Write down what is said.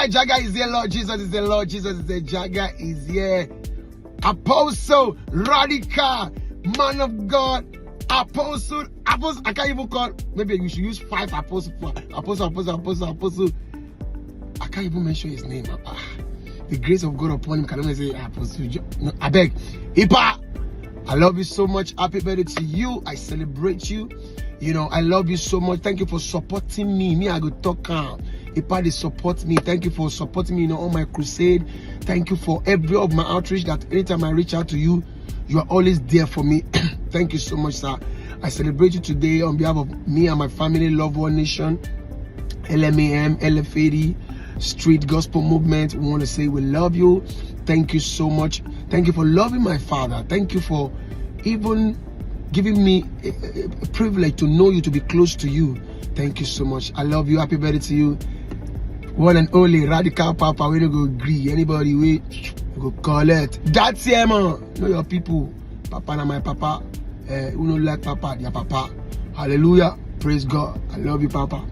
Alright, JAGA is here, Lord Jesus is there, Lord Jesus is there, JAGA is here. Apostle, radical, man of God, apostle, I can't even call, maybe you should use 5 apostles for apostle. I can't even mention his name. The grace of God upon him, can I say apostle? No, I beg. Ipa, I love you so much. Happy birthday to you. I celebrate you. You know, I love you so much. Thank you for supporting me. Me, I go talk out. Ipa, they support me. Thank you for supporting me, on my crusade. Thank you for every of my outreach, that anytime I reach out to you, you are always there for me. Thank you so much, sir. I celebrate you today on behalf of me and my family, Love One Nation, LMAM, LFAD, Street Gospel Movement. We want to say we love you. Thank you so much. Thank you for loving my father. Thank you for even giving me a privilege to know you, to be close to you. Thank you so much. I love you. Happy birthday to you. One and only radical papa. We don't go agree. Anybody we go call it. That's it, man. Know your people. Papa and my papa. Who don't like papa, their papa. Hallelujah. Praise God. I love you, papa.